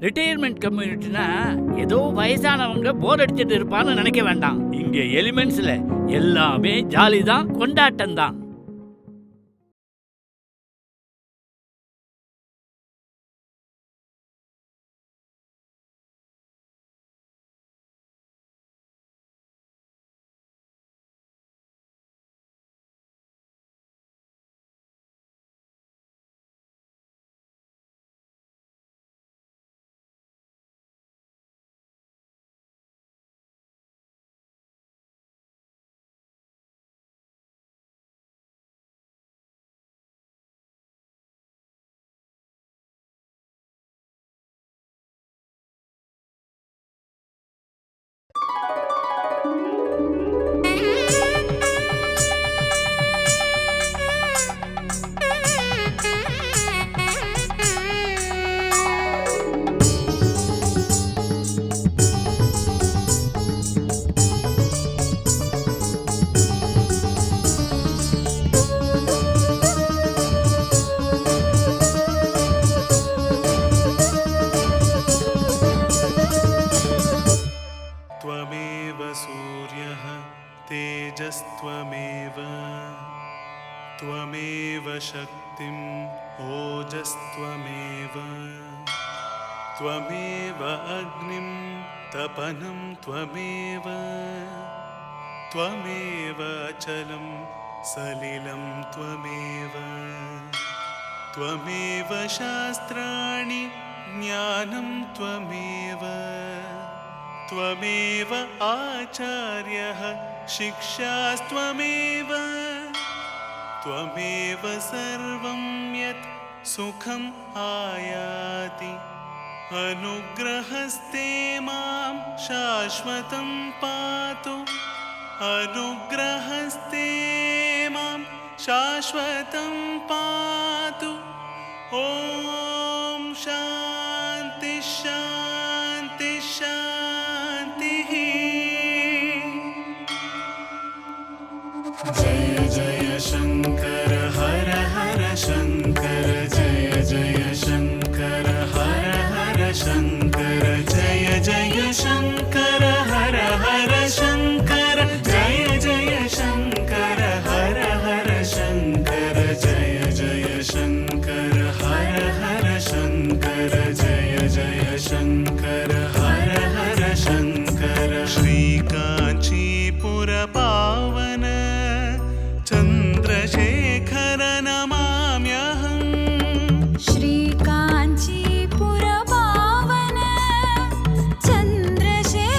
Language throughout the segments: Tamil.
ரிட்டையர்மெண்ட் கம்யூனிட்டினா ஏதோ வயசானவங்க போர் அடிச்சுட்டு இருப்பான்னு நினைக்க வேண்டாம். இங்க எலிமெண்ட்ஸ்ல எல்லாமே ஜாலி தான், கொண்டாட்டம் தான். त्वमेव सूर्यः तेजस्त्वमेव त्वमेव शक्तिं ओजस्त्वमेव त्वमेव अग्निं तपनं त्वमेव त्वमेव अचलं सलिलं त्वमेव त्वमेव शास्त्राणि ज्ञानं त्वमेव त्वमेव आचार्यः शिक्षास्त्वमेव त्वमेव सर्वं यत् सुखम् आयाति अनुग्रहस्ते मां शाश्वतं पातु अनुग्रहस्ते मां शाश्वतं पातु ॐ शान्ति शान्ति शान्तिः जय जय शंकर हर हर शंकर जय जय शंकर हर हर शंकर जय जय शंकर हर हर शंकर जय जय शंकर हर हर शंकर जय जय शंकर हर हर शंकर जय जय शंकर हर हर शंकर श्री कांचीपुर पावन चंद्रशेखर नमाम्यहम् श्री कांचीपुर पावन चंद्रशेखर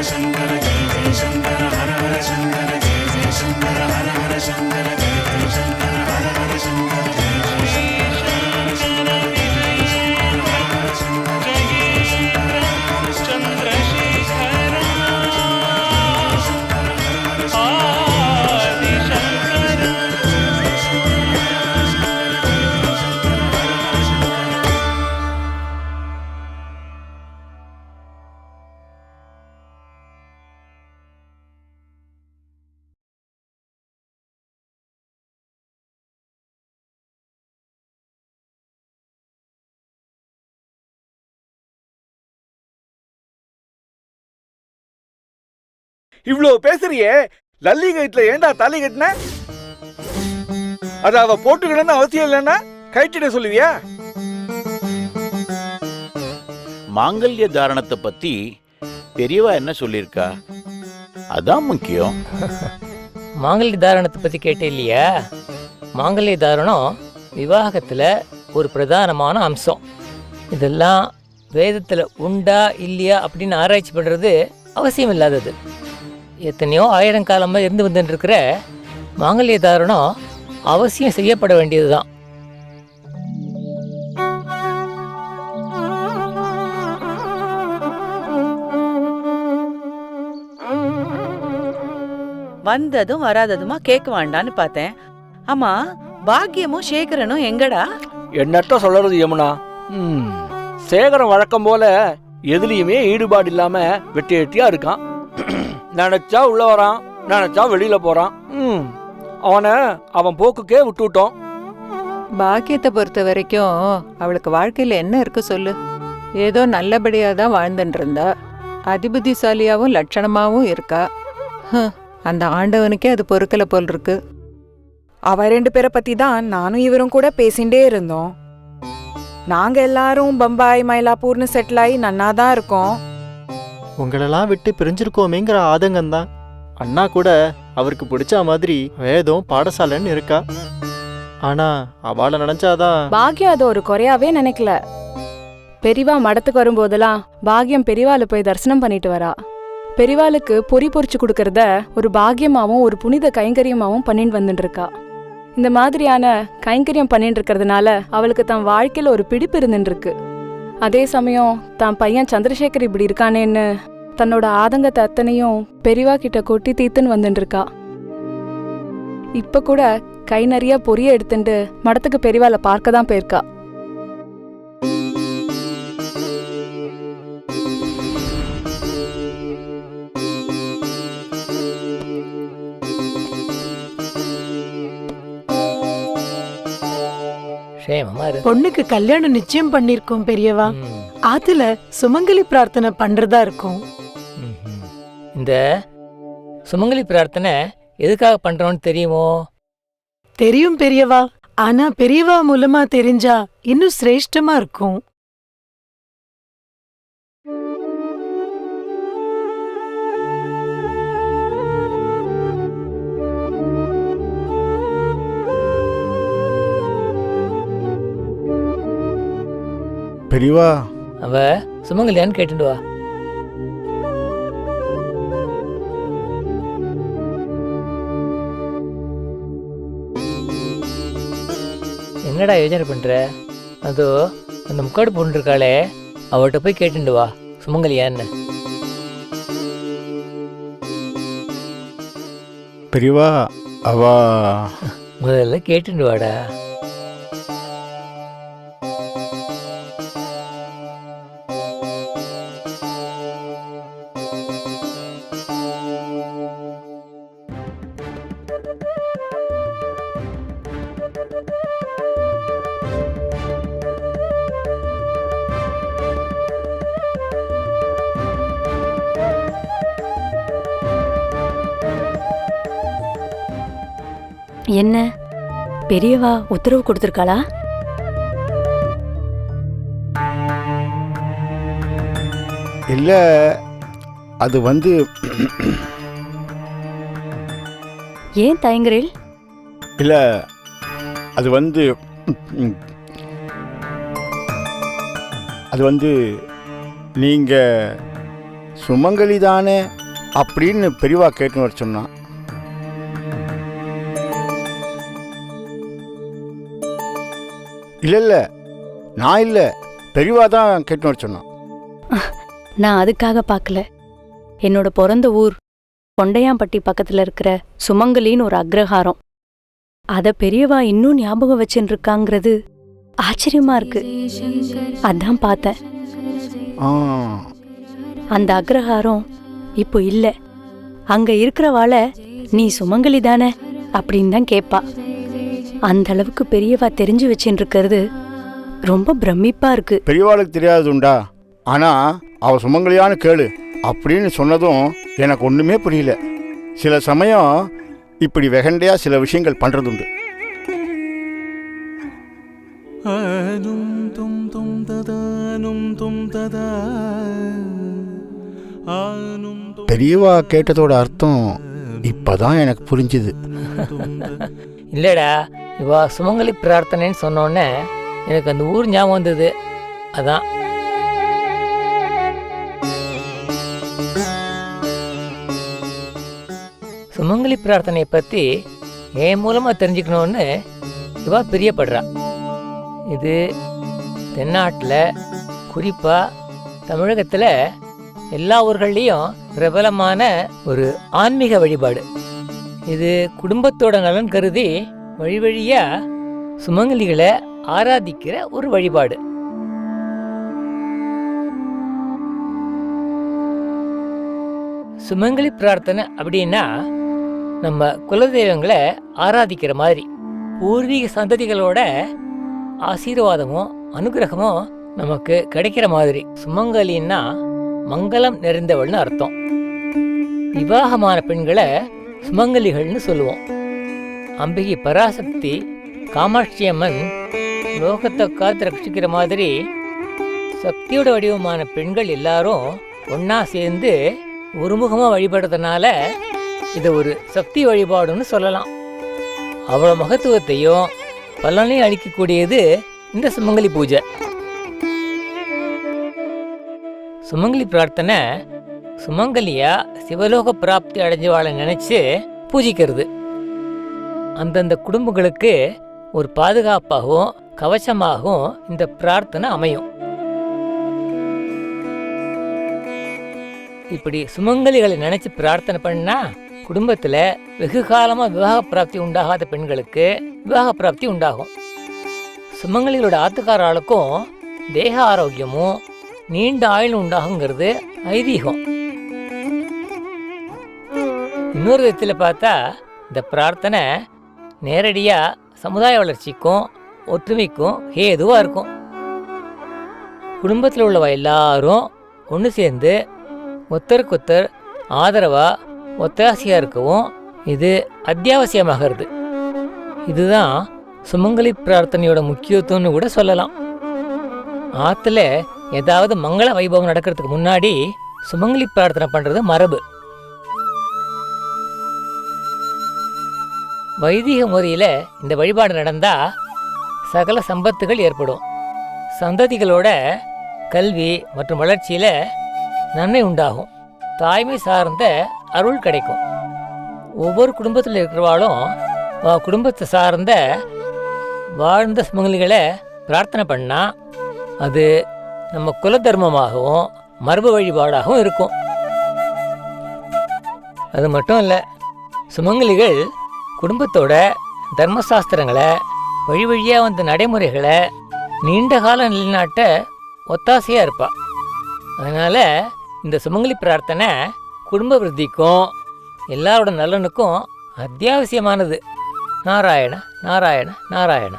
शङ्कर जय जय शङ्कर हर हर शङ्कर जय जय शङ्कर हर हर शङ्कर जय जय शङ्कर हर हर शङ्कर जय जय शङ्कर हर हर शङ्कर இவ்ளோ பேசுறியே, லல்லி கயிற்றுல ஏண்டா தாலி கட்டின? அது அவ போட்டுக்கணும்னு அவசியம் இல்லைன்னா கயிற்றிட சொல்லுவியா? மாங்கல்ய தாரணத்தை பத்தி பெரியவா என்ன சொல்லியிருக்கா? அதான் முக்கியம். மாங்கல்ய தாரணத்தை பற்றி கேட்டே இல்லையா? மாங்கல்ய தாரணம் விவாகத்தில் ஒரு பிரதானமான அம்சம். இதெல்லாம் வேதத்தில் உண்டா இல்லையா அப்படின்னு ஆராய்ச்சி பண்ணுறது அவசியம் இல்லாதது. எத்தனையோ ஆயிரம் காலமாக இருந்து வந்துட்டுருக்கிற மாங்கல்ய தாரணம் அவசியம் செய்யப்பட வேண்டியது தான். வந்ததும் வராததுமா கேட்க வேண்டான்னு பார்த்தேன். ஆமா, பாக்கியமும் சேகரனும் எங்கடா? என்னட்ட சொல்றது யமுனா, சேகரன் வழக்கம் போல எதுலயுமே ஈடுபாடு இல்லாம வெட்டி வெட்டியா இருக்கான். நினைச்சா உள்ள வரான், நினைச்சா வெளியில போறான். அவனை அவன் போக்குக்கே விட்டுட்டோம். பாக்கியத்தை பொறுத்த வரைக்கும் அவளுக்கு வாழ்க்கையில என்ன இருக்கு சொல்லு? ஏதோ நல்லபடியா தான் வாழ்ந்துட்டு இருந்தா, அதிபுத்திசாலியாவும் லட்சணமாவும் இருக்கா. அந்த ஆண்டவனுக்கே அது பொறுக்கல போல் இருக்கு. அவ 2 பேரை பத்தி தான் நானும் இவரும் கூட பேசிண்டே இருந்தோம். நாங்க எல்லாரும் பம்பாய் மயிலாப்பூர்னு செட்டில் ஆகி நன்னாதான் இருக்கோம். உங்களெல்லாம் விட்டு பிரிஞ்சிருக்கோமேங்கிற ஆதங்கம்தான். அண்ணா கூட அவருக்கு பிடிச்ச மாதிரி வேதம் பாடசாலைன்னு இருக்கா. ஆனா அவளை நினைச்சாதான். பாக்யம் அதை ஒரு குறையாவே நினைக்கல. பெரியவா மடத்துக்கு வரும்போதெல்லாம் பாக்யம் பெரியவாளை போய் தரிசனம் பண்ணிட்டு வரா. பெரியவாளுக்கு பொறி பொறிச்சு கொடுக்கறத ஒரு பாக்கியமாவும் ஒரு புனித கைங்கரியமாவும் பண்ணிட்டு வந்துட்டு இருக்கா. இந்த மாதிரியான கைங்கரியம் பண்ணிட்டு இருக்கிறதுனால அவளுக்கு தன் வாழ்க்கையில ஒரு பிடிப்பு இருந்துட்டு இருக்கு. அதே சமயம் தான் பையன் சந்திரசேகர் இப்படி இருக்கானேன்னு தன்னோட ஆதங்கத்தை அத்தனையும் பெரியவா கிட்ட கொட்டி தீத்துன்னு வந்துட்டு இருக்கா. இப்ப கூட கை நிறைய பொரிய எடுத்துட்டு மடத்துக்கு பெரியவாளை பார்க்க தான் போயிருக்கா. பொண்ணுக்கு கல்யாணம் நிச்சயம் பண்ணிருக்கோம் பெரியவா. அதுல சுமங்கலி பிரார்த்தனை பண்றதா இருக்கும். இந்த சுமங்கலி பிரார்த்தனை எதுக்காக பண்றோம்னு தெரியுமோ? தெரியும் பெரியவா. ஆனா பெரியவா மூலமா தெரிஞ்சா இன்னும் சிரேஷ்டமா இருக்கும். பெரியவா, அவ சுமங்கலியான்னு கேட்டுட்டு வா. என்னடா யோஜனை பண்ற? அதோ அந்த முக்காடு பொண்ணு இருக்காளே, அவட்ட போய் கேட்டுட்டு வா சுமங்கலியான்னு. பெரியவா, அவ முதல்ல கேட்டுட்டு வாடா. என்ன பெரியவா உத்தரவு கொடுத்திருக்காளா? இல்ல, அது ஏன் தயங்குறீள்? இல்ல, அது நீங்க சுமங்கலி தானே? அப்படின்னு பெரியவா கேட்டுன்னு வர சொன்னான். இல்லை நான் இல்லை, பெரியவா தான் கேட்டுன்னு வர சொன்னான். நான் அதுக்காக பார்க்கல. என்னோட பிறந்த ஊர் கொண்டையாம்பட்டி பக்கத்துல இருக்கிற சுமங்கலின்னு ஒரு அக்ரஹாரம். அத பெரியவா இன்னும் ஞாபகம் வச்சுருக்காங்கிறது ஆச்சரியமா இருக்கு. அதான் பார்த்தேன். அந்த அக்ரஹாரம் இப்போ இல்ல. அங்க இருக்கிறவாள நீ சுமங்கலி தானே அப்படின்னு தான் கேட்பா. அந்த அளவுக்கு பெரியவா தெரிஞ்சு வச்சுருக்கிறது ரொம்ப பிரமிப்பா இருக்கு. பெரியவாளுக்கு தெரியாதுண்டா, ஆனா அவ சுமங்கலியான்னு கேளு அப்படின்னு சொன்னதும் எனக்கு ஒண்ணுமே புரியல. சில சமயம் இப்படி வெகண்டையா சில விஷயங்கள் பண்றதுண்டு. பெரியவா கேட்டதோட அர்த்தம் இப்பதான் எனக்கு புரிஞ்சுது. இல்லடா, இவா சுமங்கலி பிரார்த்தனைன்னு சொன்னோடனே எனக்கு அந்த ஊர் ஞாபகம் வந்தது. அதான் சுமங்கலி பிரார்த்தனையை பற்றி என் மூலமாக தெரிஞ்சுக்கணும்னு இவா பிரியப்படுறா. இது தென்னாட்டில், குறிப்பாக தமிழகத்தில் எல்லா ஊர்கள்லேயும் பிரபலமான ஒரு ஆன்மீக வழிபாடு. இது குடும்பத்தோட நலன் கருதி வழி வழியாக சுமங்கலிகளை ஆராதிக்கிற ஒரு வழிபாடு. சுமங்கலி பிரார்த்தனை அப்படின்னா நம்ம குலதெய்வங்களை ஆராதிக்கிற மாதிரி. பூர்வீக சந்ததிகளோட ஆசீர்வாதமும் அனுகிரகமும் நமக்கு கிடைக்கிற மாதிரி. சுமங்கலின்னா மங்களம் நிறைந்தவள்னு அர்த்தம். விவாகமான பெண்களை சுமங்கலிகள்னு சொல்லுவோம். அம்பிகை பராசக்தி காமாட்சி அம்மன் லோகத்தை காத்து ரட்சிக்கிற மாதிரி சக்தியோட வடிவமான பெண்கள் எல்லாரும் ஒன்னா சேர்ந்து ஒருமுகமாக வழிபடுறதுனால இதை ஒரு சக்தி வழிபாடுன்னு சொல்லலாம். அவ்வளோ மகத்துவத்தையும் பலனையும் அளிக்கக்கூடியது இந்த சுமங்கலி பூஜை. சுமங்கலி பிரார்த்தனை சுமங்கலியா சிவலோக பிராப்தி அடைஞ்சவாளை நினைச்சு பூஜிக்கிறது. அந்தந்த குடும்பங்களுக்கு ஒரு பாதுகாப்பாகவும் கவசமாகவும் இந்த பிரார்த்தனை அமையும். இப்படி சுமங்கலிகளை நினைச்சு பிரார்த்தனை பண்ணா குடும்பத்துல வெகு காலமா விவாக பிராப்தி உண்டாகாத பெண்களுக்கு விவாக பிராப்தி உண்டாகும். சுமங்கலிகளோட ஆத்துக்கார ஆளுக்கும் தேக ஆரோக்கியமும் நீண்ட ஆயுள் உண்டாகுங்கிறது ஐதீகம். இன்னொரு விதத்தில் பார்த்தா இந்த பிரார்த்தனை நேரடியா சமுதாய வளர்ச்சிக்கும் ஒற்றுமைக்கும் ஏதுவா இருக்கும். குடும்பத்தில் உள்ளவ எல்லாரும் ஒன்று சேர்ந்து ஒத்தருக்கொத்தர் ஆதரவா ஒத்தாசையா இருக்கவும் இது அத்தியாவசியமாகிறது. இதுதான் சுமங்கலி பிரார்த்தனையோட முக்கியத்துவம்னு கூட சொல்லலாம். ஆத்துல ஏதாவது மங்கள வைபவம் நடக்கிறதுக்கு முன்னாடி சுமங்கலி பிரார்த்தனை பண்றது மரபு. வைதிக முறையில இந்த வழிபாடு நடந்தா சகல சம்பத்துகள் ஏற்படும். சந்ததிகளோட கல்வி மற்றும் வளர்ச்சியில நன்மை உண்டாகும். தாய்மை சார்ந்த அருள் கிடைக்கும். ஒவ்வொரு குடும்பத்தில் இருக்கிறவாளும் குடும்பத்தை சார்ந்த வாழ்ந்த சுமங்கலிகளை பிரார்த்தனை பண்ணா அது நம்ம குல தர்மமாகவும் மரபு வழிபாடாகவும் இருக்கும். அது மட்டும் இல்லை, சுமங்கலிகள் குடும்பத்தோட தர்மசாஸ்திரங்களை வழி வழியாக வந்த நடைமுறைகளை நீண்ட கால நிலைநாட்ட ஒத்தாசையாக இருப்பா. அதனால் இந்த சுமங்கலி பிரார்த்தனை குடும்ப விருத்திக்கும் எல்லாரோட நலனுக்கும் அத்தியாவசியமானது. நாராயண நாராயண நாராயண.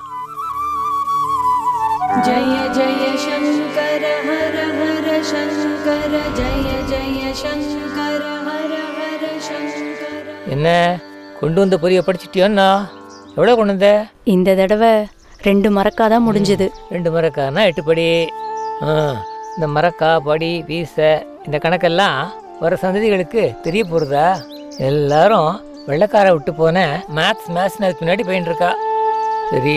ஜய ஜய சங்கர ஹர ஹர சங்கர ஜய ஜய சங்கர ஹர ஹர சங்கர. என்ன கொண்டு வந்த பொரிய படிச்சிட்டியோன்னா? எவ்வளோ கொண்டு வந்த? இந்த தடவை 2 மரக்காதான் முடிஞ்சது. 2 மரக்கானா 8 படி. இந்த மரக்கா படி வீச இந்த கணக்கெல்லாம் வர சந்ததிகளுக்கு தெரிய போகிறதா? எல்லாரும் வெள்ளைக்காரை விட்டு போன மேத்ஸ்னு அதுக்கு பின்னாடி போயின்னு இருக்கா. சரி,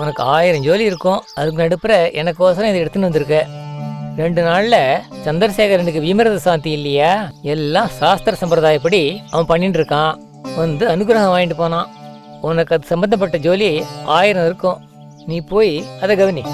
உனக்கு 1000 ஜோலி இருக்கும். அதுக்கு நடுப்புற எனக்கோசரம் இதை எடுத்துன்னு வந்திருக்க. 2 நாள்ல சந்திரசேகரனுக்கு விமரத சாந்தி இல்லையா, எல்லாம் சாஸ்திர சம்பிரதாயப்படி அவன் பண்ணிட்டு இருக்கான். வந்து அனுகிரகம் வாங்கிட்டு போனான். உனக்கு அது சம்பந்தப்பட்ட ஜோலி 1000 இருக்கும். நீ போய் அதை கவனி.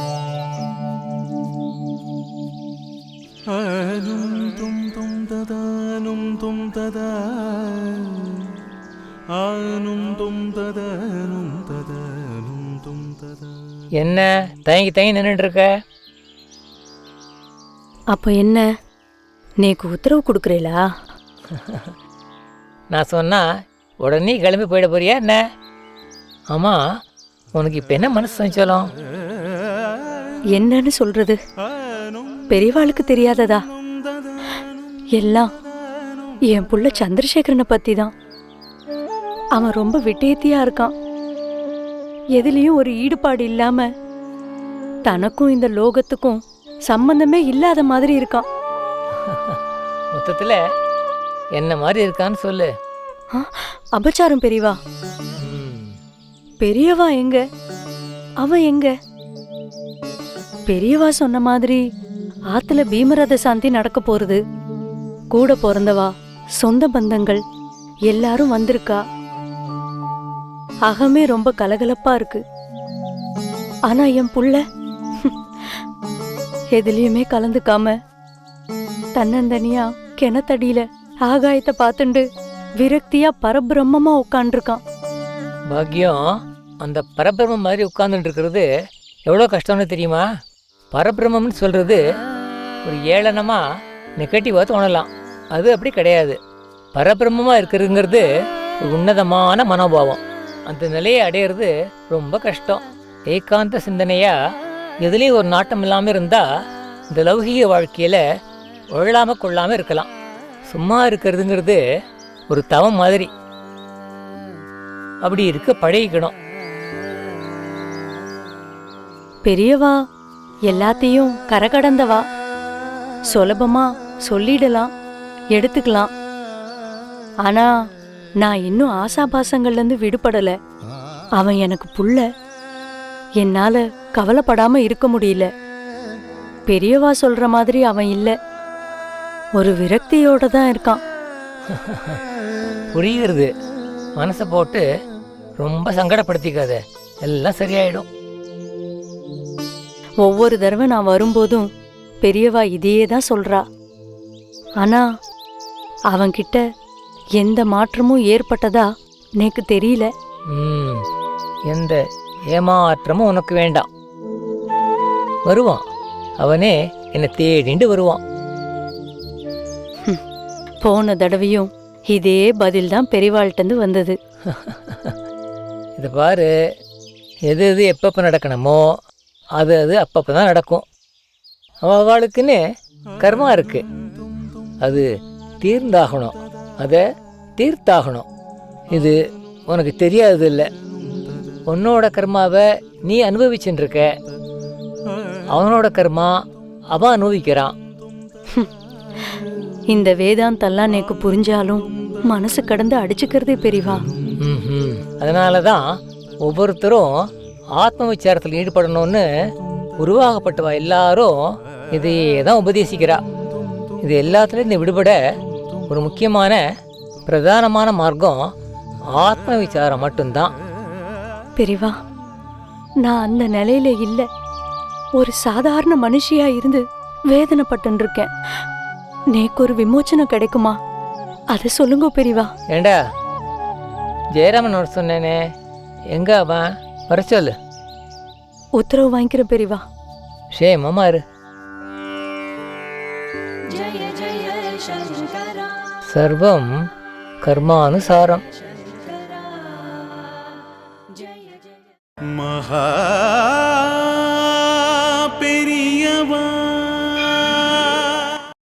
என்ன தயங்கி தயங்கி நின்றுட்டு இருக்க? அப்போ என்ன, நேக்கு உத்தரவு கொடுக்குறீங்களா? நான் சொன்னா உடனே கிளம்பி போயிட போறியா என்ன? ஆமா, உனக்கு இப்ப என்ன மனசு சஞ்சலம்? என்னன்னு சொல்றது, பெரியவாளுக்கு தெரியாததா? எல்லாம் என் புள்ள சந்திரசேகரனை பத்தி தான். அவன் ரொம்ப விட்டேத்தியா இருக்கான். எதுலயும் ஒரு ஈடுபாடு இல்லாம தனக்கும் இந்த லோகத்துக்கும் சம்பந்தமே இல்லாத மாதிரி இருக்கான். மொத்தத்துல என்ன மாதிரி இருக்கான்னு சொல்லு. அபச்சாரம் பெரியவா. பெரியவா எங்க, அவன் எங்க? பெரியவா சொன்ன மாதிரி ஆத்துல பீமரத சாந்தி நடக்க போறது. கூட பிறந்தவா, சொந்த பந்தங்கள் எல்லாரும் வந்திருக்கா. அகமே ரொம்ப கலகலப்பா இருக்கு. ஆனா என் புள்ள எதுலயுமே கலந்துக்காம தன்னந்தனியா கிணத்தடியில ஆகாயத்தை பார்த்துண்டு விரக்தியா பரபிரம்மமா உட்காண்டிருக்கான். பாக்கியம், அந்த பரபிரம்மம் மாதிரி உட்கார்ந்துட்டு இருக்கிறது எவ்வளோ கஷ்டம்னு தெரியுமா? பரபிரம்மம்னு சொல்றது ஒரு ஏளனமா நெகட்டிவா தோணலாம். அது அப்படி கிடையாது. பரபிரம்மமா இருக்கிறதுங்கிறது ஒரு உன்னதமான மனோபாவம். அந்த நிலையை அடையிறது ரொம்ப கஷ்டம். ஏகாந்த சிந்தனையா எதுலேயும் ஒரு நாட்டம் இல்லாமல் இருந்தா இந்த லௌகீக வாழ்க்கையில ஒழாம கொள்ளாம இருக்கலாம். சும்மா இருக்கிறதுங்கிறது ஒரு தவம் மாதிரி. அப்படி இருக்க பழகிக்கணும். பெரியவா எல்லாத்தையும் கரகடந்தவா. சுலபமா சொல்லிடலாம், எடுத்துக்கலாம். ஆனா நான் இன்னும் ஆசாபாசங்கள்ல இருந்து விடுபடல. அவன் எனக்கு புள்ள. என்னால கவலைப்படாம இருக்க முடியல. பெரியவா சொல்ற மாதிரி அவன் இல்ல. ஒரு விரக்தியோட தான் இருக்கான். புரியுறது. மனசை போட்டு ரொம்ப சங்கடப்படுத்திக்காத, எல்லாம் சரியாயிடும். ஒவ்வொரு தடவை நான் வரும்போதும் பெரியவா இதையே தான் சொல்றா. ஆனா அவன்கிட்ட எந்த மாற்றமும் ஏற்பட்டதா எனக்கு தெரியல. எந்த ஏமாற்றமும் உனக்கு வேண்டாம். வருவான், அவனே என்னை தேடிண்டு வருவான். போன தடவையும் இதே பதில் தான் பெரியவாள்கிட்ட வந்தது. இதை பாரு, எது எது எப்பப்போ நடக்கணுமோ அது அது அப்பப்போ தான் நடக்கும். அவளுக்குன்னு கர்மா இருக்கு, அது தீர்ந்தாகணும், அதை தீர்த்தாகணும். இது உனக்கு தெரியாது இல்லை. உன்னோட கர்மாவை நீ அனுபவிச்சுட்டு இருக்க, அவனோட கர்மா அவன் அனுபவிக்கிறான். இந்த வேதாந்தெல்லாம் எனக்கு புரிஞ்சாலும் மனசு கடந்து அடிச்சுக்கிறதே பெரியவா. அதனாலதான் ஒவ்வொருத்தரும் ஆத்ம விசாரத்தில் ஈடுபடணும்னு உருவாகப்பட்டவா எல்லாரும் இதையே தான் உபதேசிக்கிறா. இது எல்லாத்துலேயும் இந்த விடுபட ஒரு முக்கியமான பிரதானமான மார்க்கம் ஆத்ம விசாரம் மட்டும்தான். பெரியவா, நான் அந்த நிலையில இல்ல. ஒரு சாதாரண மனுஷியா இருந்து வேதனைப்பட்டு இருக்கேன். நேக்கு ஒரு விமோச்சனம் கிடைக்குமா? அதை சொல்லுங்க பெரியவா. ஏண்டா, ஜெயராமன் வர சொன்னேனே, எங்க அவன்? வர சொல்லு. உத்தரவு வாங்கிக்கிற பெரியவா. ஷேமமா இரு. சர்வம்